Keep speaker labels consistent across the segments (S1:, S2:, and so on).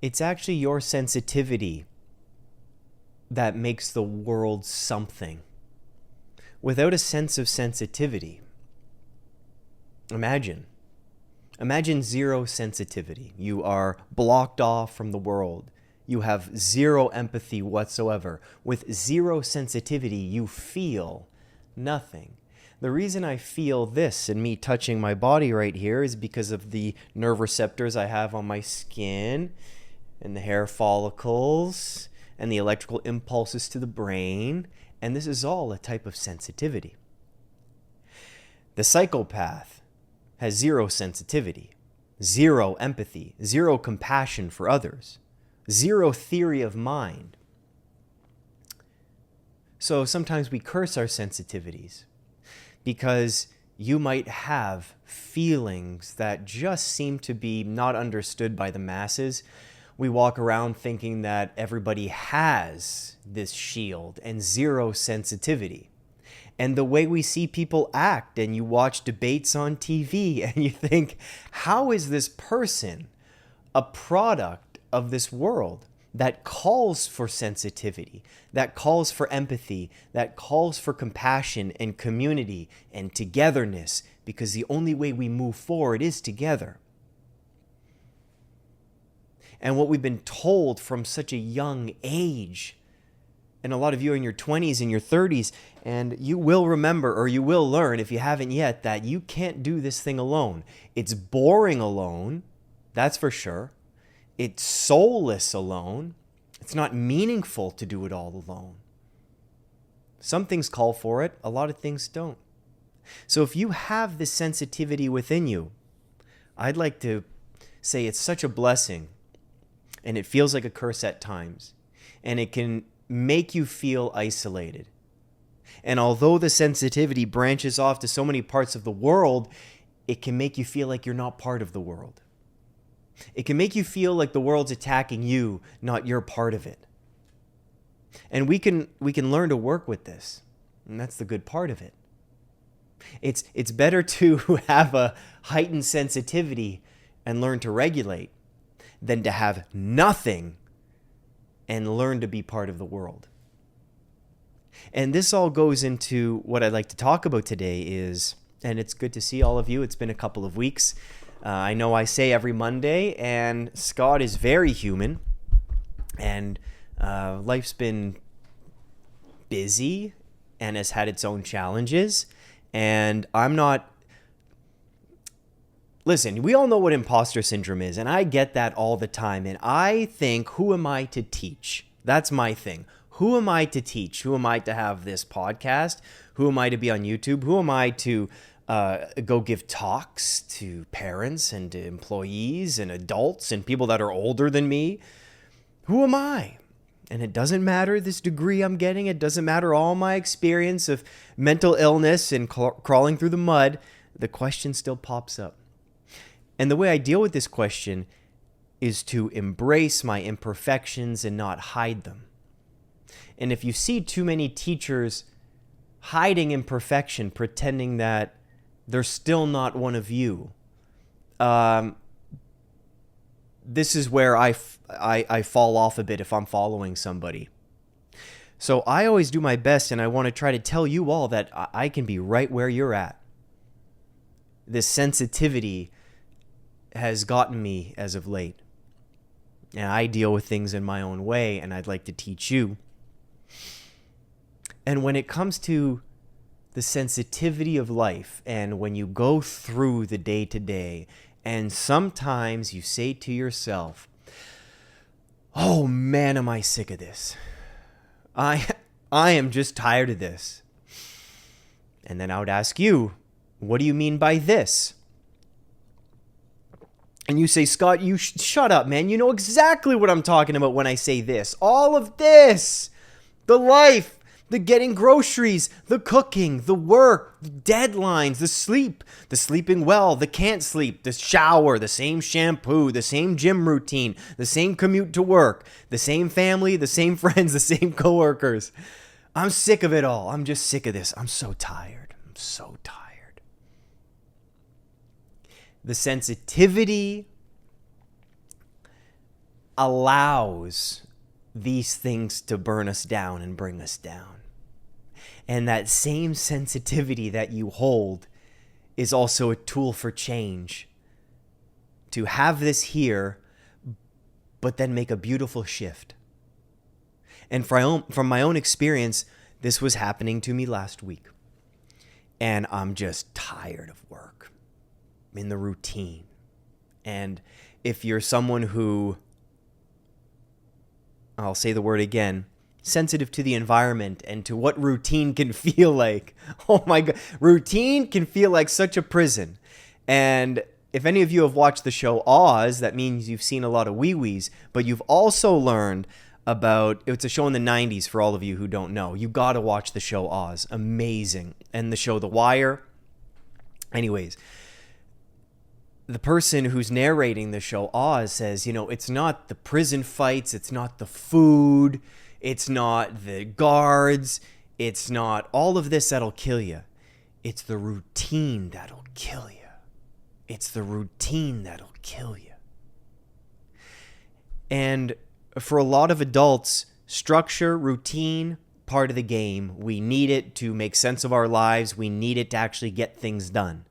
S1: It's actually your sensitivity that makes the world something. Without a sense of sensitivity, imagine zero sensitivity. You are blocked off from the world. You have zero empathy whatsoever. With zero sensitivity, you feel nothing. The reason I feel this and me touching my body right here is because of the nerve receptors I have on my skin and the hair follicles and the electrical impulses to the brain. And this is all a type of sensitivity. The psychopath has zero sensitivity, zero empathy, zero compassion for others, zero theory of mind. So sometimes we curse our sensitivities because you might have feelings that just seem to be not understood by the masses. We walk around thinking that everybody has this shield and zero sensitivity. And the way we see people act, and you watch debates on TV and you think, how is this person a product of this world that calls for sensitivity, that calls for empathy, that calls for compassion and community and togetherness, because the only way we move forward is together. And what we've been told from such a young age, and a lot of you are in your 20s and your 30s, and you will remember, or you will learn if you haven't yet, that you can't do this thing alone. It's boring alone, that's for sure. It's soulless alone. It's not meaningful to do it all alone. Some things call for it, a lot of things don't. So if you have this sensitivity within you, I'd like to say it's such a blessing, and it feels like a curse at times, and it can make you feel isolated. And although the sensitivity branches off to so many parts of the world, it can make you feel like you're not part of the world. It can make you feel like the world's attacking you, not you're part of it. And we can learn to work with this, and that's the good part of it. It's better to have a heightened sensitivity and learn to regulate than to have nothing and learn to be part of the world. And this all goes into what I'd like to talk about today is, and it's good to see all of you. It's been a couple of weeks. I know I say every Monday, and Scott is very human, and life's been busy and has had its own challenges, and I'm not... Listen, we all know what imposter syndrome is, and I get that all the time, and I think, who am I to teach? That's my thing. Who am I to teach? Who am I to have this podcast? Who am I to be on YouTube? Who am I to go give talks to parents and to employees and adults and people that are older than me? Who am I? And it doesn't matter this degree I'm getting. It doesn't matter all my experience of mental illness and crawling through the mud. The question still pops up. And the way I deal with this question is to embrace my imperfections and not hide them. And if you see too many teachers hiding imperfection, pretending that they're still not one of you, this is where I fall off a bit if I'm following somebody. So I always do my best, and I want to try to tell you all that I can be right where you're at. This sensitivity has gotten me as of late. And I deal with things in my own way, and I'd like to teach you. And when it comes to the sensitivity of life, and when you go through the day-to-day, and sometimes you say to yourself, oh man, am I sick of this. I am just tired of this. And then I would ask you, what do you mean by this? And you say, Scott, you shut up, man. You know exactly what I'm talking about when I say this. All of this. The life, the getting groceries, the cooking, the work, the deadlines, the sleep, the sleeping well, the can't sleep, the shower, the same shampoo, the same gym routine, the same commute to work, the same family, the same friends, the same coworkers. I'm sick of it all. I'm just sick of this. I'm so tired. I'm so tired. The sensitivity allows these things to burn us down and bring us down. And that same sensitivity that you hold is also a tool for change. To have this here, but then make a beautiful shift. And from my own experience, this was happening to me last week. And I'm just tired of work. I'm in the routine. And if you're someone who, I'll say the word again, sensitive to the environment and to what routine can feel like. Oh my God. Routine can feel like such a prison. And if any of you have watched the show Oz, that means you've seen a lot of wee-wees, but you've also learned about, it's a show in the 90s for all of you who don't know. You got to watch the show Oz. Amazing. And the show The Wire. Anyways, the person who's narrating the show Oz says, it's not the prison fights, it's not the food, it's not the guards, it's not all of this that'll kill you. It's the routine that'll kill you. It's the routine that'll kill you. And for a lot of adults, structure, routine, part of the game. We need it to make sense of our lives. We need it to actually get things done.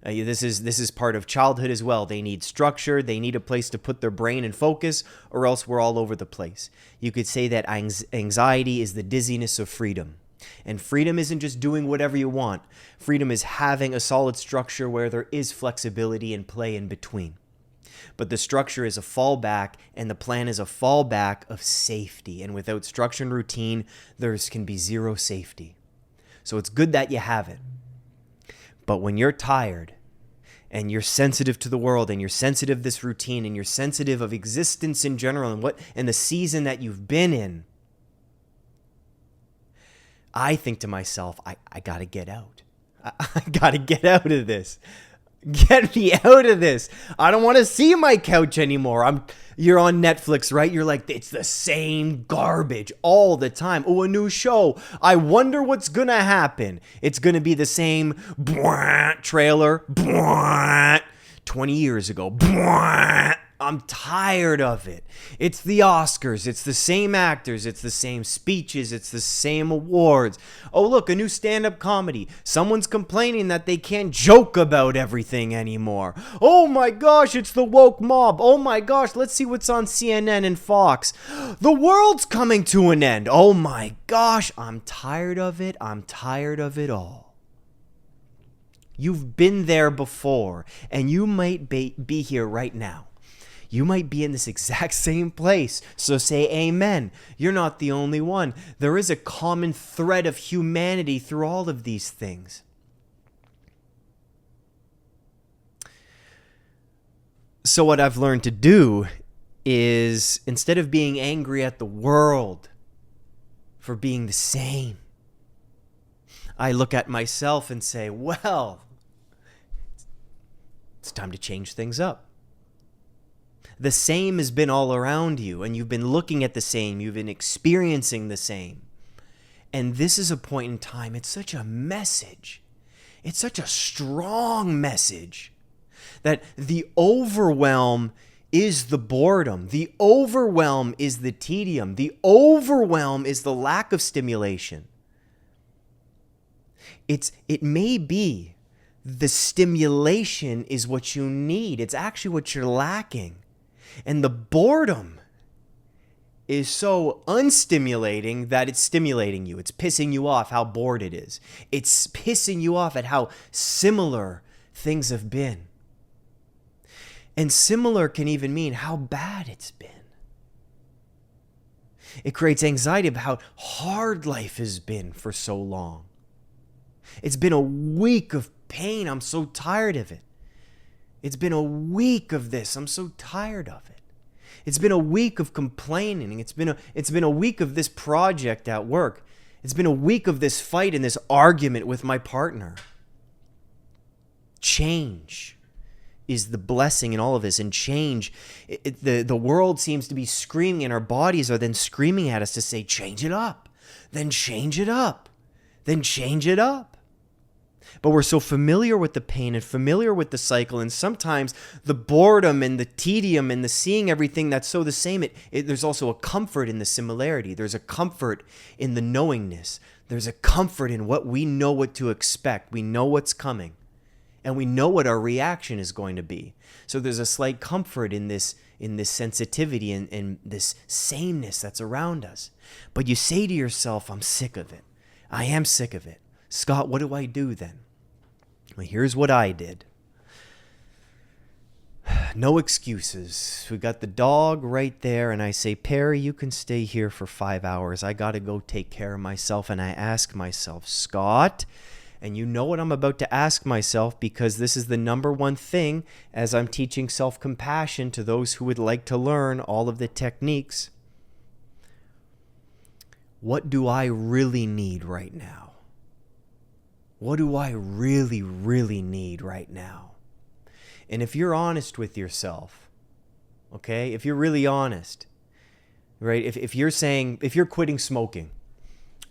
S1: This is part of childhood as well. They need structure. They need a place to put their brain and focus, or else we're all over the place. You could say that anxiety is the dizziness of freedom. And freedom isn't just doing whatever you want. Freedom is having a solid structure where there is flexibility and play in between. But the structure is a fallback, and the plan is a fallback of safety. And without structure and routine, there can be zero safety. So it's good that you have it. But when you're tired, and you're sensitive to the world, and you're sensitive to this routine, and you're sensitive of existence in general, and the season that you've been in, I think to myself, I got to get out. I got to get out of this. Get me out of this. I don't want to see my couch anymore. You're on Netflix, right? You're like, it's the same garbage all the time. Oh, a new show. I wonder what's going to happen. It's going to be the same trailer 20 years ago. I'm tired of it. It's the Oscars. It's the same actors. It's the same speeches. It's the same awards. Oh, look, a new stand-up comedy. Someone's complaining that they can't joke about everything anymore. Oh my gosh, it's the woke mob. Oh my gosh, let's see what's on CNN and Fox. The world's coming to an end. Oh my gosh, I'm tired of it. I'm tired of it all. You've been there before, and you might be here right now. You might be in this exact same place, so say amen. You're not the only one. There is a common thread of humanity through all of these things. So what I've learned to do is, instead of being angry at the world for being the same, I look at myself and say, well, it's time to change things up. The same has been all around you, and you've been looking at the same. You've been experiencing the same. And this is a point in time. It's such a message. It's such a strong message that the overwhelm is the boredom. The overwhelm is the tedium. The overwhelm is the lack of stimulation. It may be the stimulation is what you need. It's actually what you're lacking. And the boredom is so unstimulating that it's stimulating you. It's pissing you off how bored it is. It's pissing you off at how similar things have been. And similar can even mean how bad it's been. It creates anxiety about how hard life has been for so long. It's been a week of pain. I'm so tired of it. It's been a week of this. I'm so tired of it. It's been a week of complaining. It's been a week of this project at work. It's been a week of this fight and this argument with my partner. Change is the blessing in all of this. And change, the world seems to be screaming, and our bodies are then screaming at us to say, change it up. Then change it up. Then change it up. But we're so familiar with the pain and familiar with the cycle, and sometimes the boredom and the tedium and the seeing everything that's so the same, there's also a comfort in the similarity. There's a comfort in the knowingness. There's a comfort in what we know what to expect. We know what's coming, and we know what our reaction is going to be. So there's a slight comfort in this sensitivity and this sameness that's around us. But you say to yourself, I'm sick of it. I am sick of it. Scott, what do I do then? Well, here's what I did. No excuses. We got the dog right there, and I say, Perry, you can stay here for 5 hours. I got to go take care of myself. And I ask myself, Scott, and you know what I'm about to ask myself, because this is the number one thing as I'm teaching self-compassion to those who would like to learn all of the techniques. What do I really need right now? What do I really, really need right now? And if you're honest with yourself, okay, if you're really honest, right, if you're quitting smoking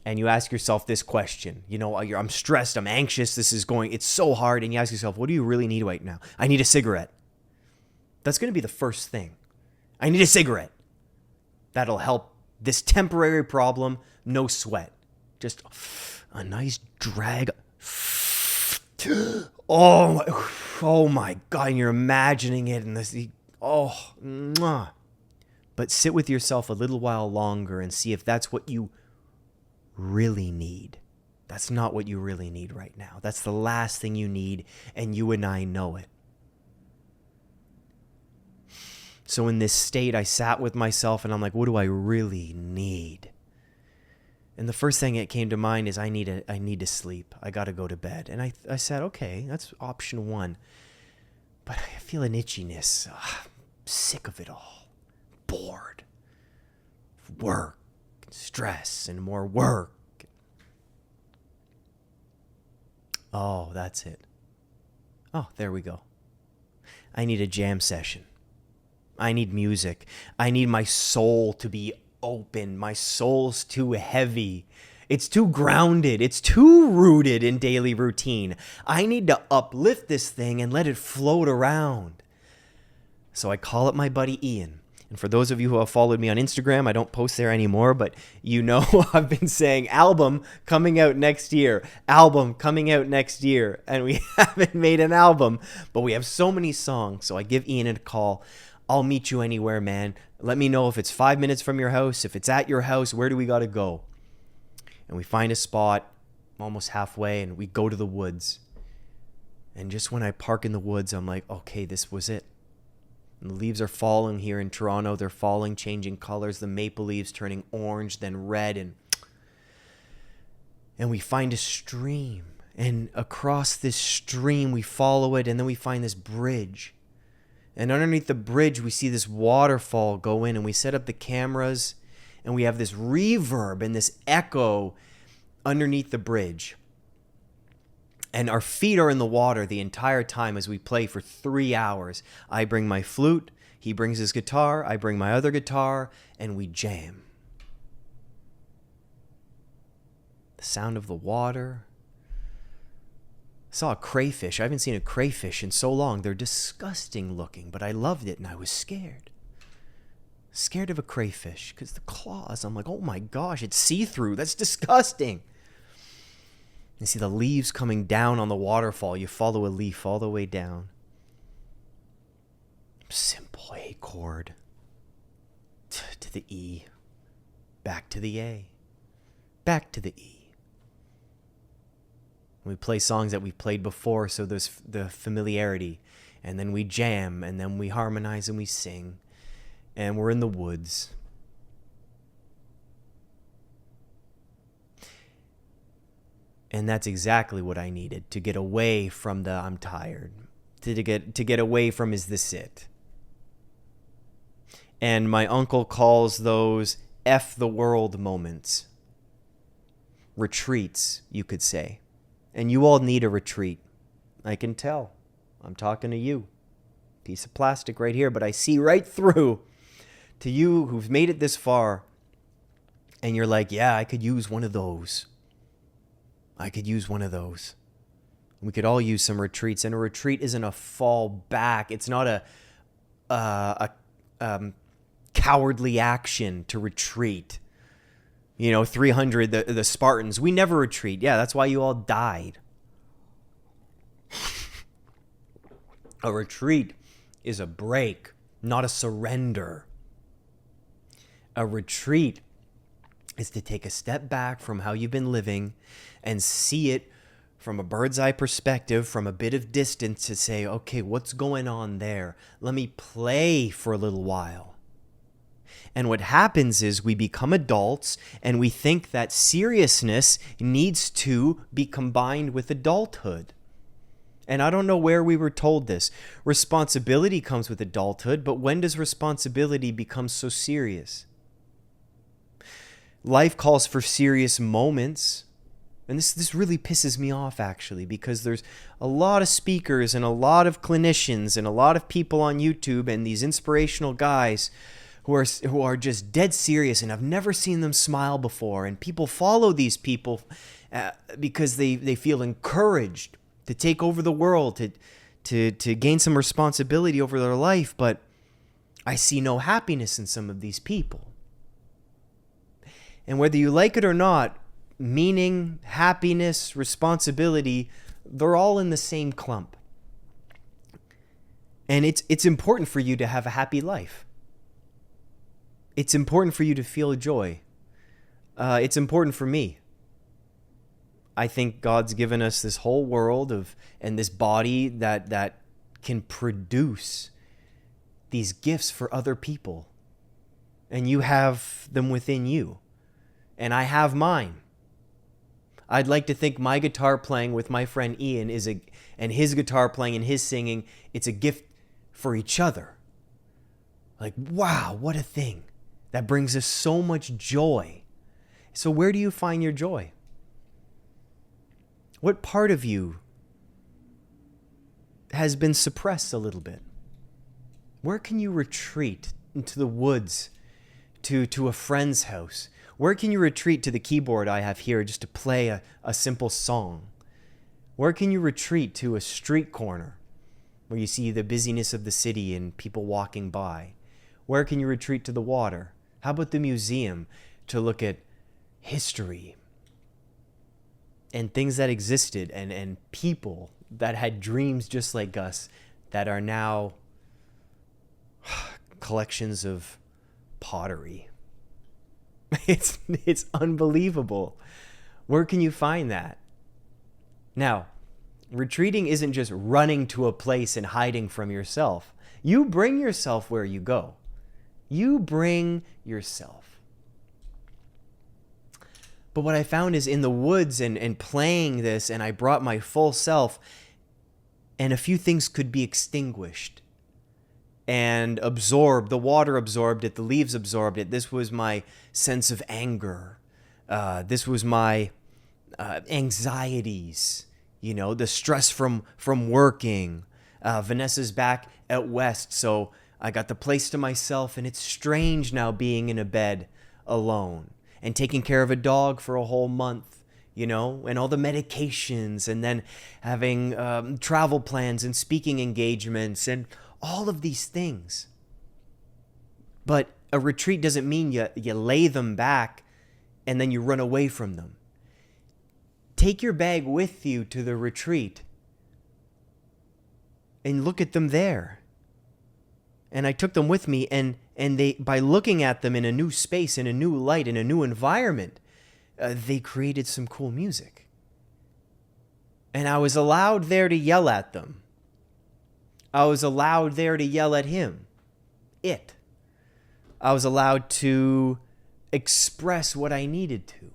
S1: and you ask yourself this question, I'm stressed, I'm anxious, it's so hard, and you ask yourself, what do you really need right now? I need a cigarette. That's going to be the first thing. I need a cigarette. That'll help this temporary problem, no sweat. Just a nice drag. Oh my God, and you're imagining it, and mwah. But sit with yourself a little while longer and see if that's what you really need. That's not what you really need right now. That's the last thing you need, and you and I know it. So in this state, I sat with myself, and I'm like, what do I really need? And the first thing that came to mind is I need to sleep. I got to go to bed. And I said, okay, that's option one. But I feel an itchiness. I'm sick of it all. Bored. Work, stress, and more work. Oh, that's it. Oh, there we go. I need a jam session. I need music. I need my soul to be open. My soul's too heavy. It's too grounded. It's too rooted in daily routine. I need to uplift this thing and let it float around. So I call up my buddy Ian. And for those of you who have followed me on Instagram, I don't post there anymore, but I've been saying album coming out next year, album coming out next year. And we haven't made an album, but we have so many songs. So I give Ian a call. I'll meet you anywhere, man. Let me know if it's 5 minutes from your house, if it's at your house, where do we got to go? And we find a spot almost halfway, and we go to the woods. And just when I park in the woods, I'm like, okay, this was it. And the leaves are falling here in Toronto. They're falling, changing colors. The maple leaves turning orange, then red. And we find a stream. And across this stream, we follow it, and then we find this bridge. And underneath the bridge, we see this waterfall go in, and we set up the cameras, and we have this reverb and this echo underneath the bridge. And our feet are in the water the entire time as we play for 3 hours. I bring my flute, he brings his guitar, I bring my other guitar, and we jam. The sound of the water. Saw a crayfish. I haven't seen a crayfish in so long. They're disgusting looking, but I loved it, and I was scared. Scared of a crayfish because the claws, I'm like, oh my gosh, it's see-through. That's disgusting. You see the leaves coming down on the waterfall. You follow a leaf all the way down. Simple A chord. To the E. Back to the A. Back to the E. We play songs that we've played before, so there's the familiarity. And then we jam, and then we harmonize and we sing. And we're in the woods. And that's exactly what I needed, to get away from the I'm tired. To get away from is this it? And my uncle calls those F the world moments. Retreats, you could say. And you all need a retreat. I can tell. I'm talking to you. Piece of plastic right here, but I see right through to you who've made it this far. And you're like, yeah, I could use one of those. I could use one of those. We could all use some retreats, and a retreat isn't a fall back. It's not a cowardly action to retreat. 300, the Spartans, we never retreat. Yeah, that's why you all died. A retreat is a break, not a surrender. A retreat is to take a step back from how you've been living and see it from a bird's eye perspective, from a bit of distance, to say, okay, what's going on there? Let me play for a little while. And what happens is we become adults and we think that seriousness needs to be combined with adulthood. And I don't know where we were told this. Responsibility comes with adulthood, but when does responsibility become so serious? Life calls for serious moments. And this really pisses me off, actually, because there's a lot of speakers and a lot of clinicians and a lot of people on YouTube and these inspirational guys who are just dead serious, and I've never seen them smile before. And people follow these people because they feel encouraged to take over the world, to gain some responsibility over their life. But I see no happiness in some of these people. And whether you like it or not, meaning, happiness, responsibility, they're all in the same clump. And it's important for you to have a happy life. It's important for you to feel joy. It's important for me. I think God's given us this whole world and this body that can produce these gifts for other people. And you have them within you. And I have mine. I'd like to think my guitar playing with my friend Ian and his guitar playing and his singing, it's a gift for each other. Like, wow, what a thing. That brings us so much joy. So where do you find your joy? What part of you has been suppressed a little bit? Where can you retreat? Into the woods, to a friend's house? Where can you retreat to the keyboard I have here just to play a simple song? Where can you retreat to a street corner where you see the busyness of the city and people walking by? Where can you retreat to the water? How about the museum to look at history and things that existed and people that had dreams just like us that are now collections of pottery? It's unbelievable. Where can you find that? Now, retreating isn't just running to a place and hiding from yourself. You bring yourself where you go. You bring yourself. But what I found is in the woods and playing this, and I brought my full self, and a few things could be extinguished and absorbed. The water absorbed it. The leaves absorbed it. This was my sense of anger. This was my anxieties, the stress from working. Vanessa's back out west, so I got the place to myself, and it's strange now being in a bed alone and taking care of a dog for a whole month, and all the medications, and then having travel plans and speaking engagements and all of these things. But a retreat doesn't mean you lay them back and then you run away from them. Take your bag with you to the retreat and look at them there. And I took them with me, and they, by looking at them in a new space, in a new light, in a new environment, they created some cool music. And I was allowed there to yell at them. I was allowed there to yell at him. I was allowed to express what I needed to.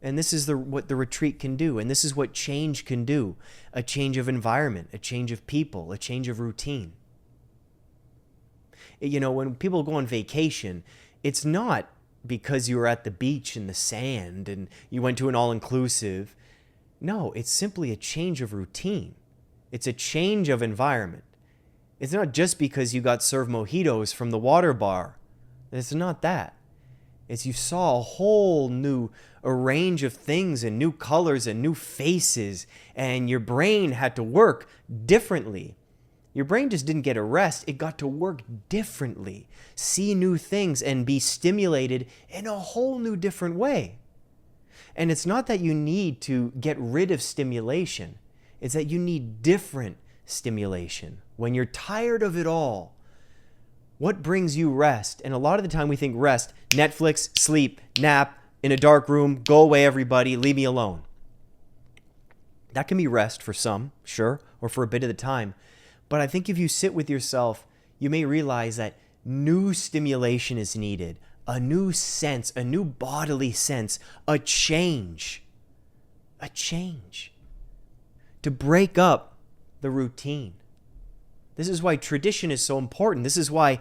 S1: And this is what the retreat can do. And this is what change can do. A change of environment, a change of people, a change of routine. When people go on vacation, it's not because you were at the beach in the sand and you went to an all-inclusive. No, it's simply a change of routine. It's a change of environment. It's not just because you got served mojitos from the water bar. It's not that. is you saw a whole new a range of things and new colors and new faces, and your brain had to work differently. Your brain just didn't get a rest. It got to work differently, see new things, and be stimulated in a whole new different way. And it's not that you need to get rid of stimulation. It's that you need different stimulation. When you're tired of it all, what brings you rest? And a lot of the time we think rest, Netflix, sleep, nap, in a dark room, go away everybody, leave me alone. That can be rest for some, sure, or for a bit of the time. But I think if you sit with yourself, you may realize that new stimulation is needed, a new sense, a new bodily sense, a change. To break up the routine. This is why tradition is so important. This is why,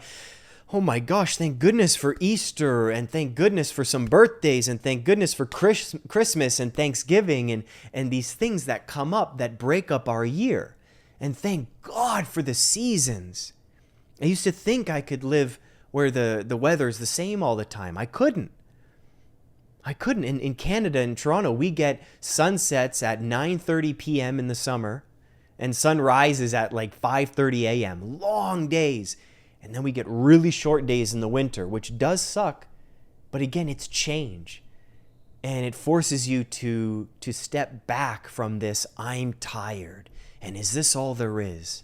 S1: oh my gosh, thank goodness for Easter, and thank goodness for some birthdays, and thank goodness for Christmas and Thanksgiving and these things that come up that break up our year. And thank God for the seasons. I used to think I could live where the weather's the same all the time. I couldn't. In Canada, in Toronto, we get sunsets at 9:30 p.m. in the summer and sunrises at like 5:30 a.m. Long days. And then we get really short days in the winter, which does suck. But again, it's change. And it forces you to step back from this, I'm tired. And is this all there is?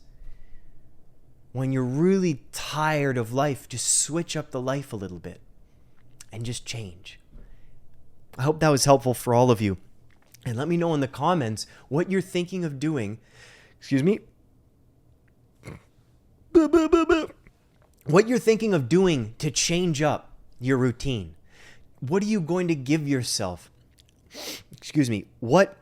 S1: When you're really tired of life, just switch up the life a little bit and just change. I hope that was helpful for all of you. And let me know in the comments what you're thinking of doing. Excuse me. What you're thinking of doing to change up your routine. What are you going to give yourself? Excuse me. What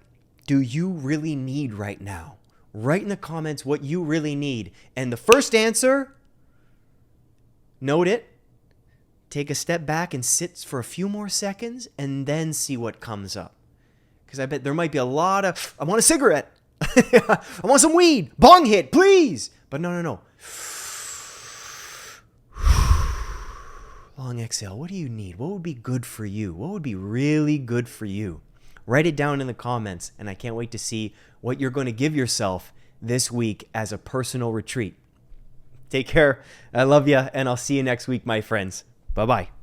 S1: do you really need right now? Write in the comments what you really need. And the first answer, note it. Take a step back and sit for a few more seconds and then see what comes up. Because I bet there might be a lot of, I want a cigarette. I want some weed. Bong hit, please. But no. Long exhale. What do you need? What would be good for you? What would be really good for you? Write it down in the comments, and I can't wait to see what you're going to give yourself this week as a personal retreat. Take care. I love you, and I'll see you next week, my friends. Bye-bye.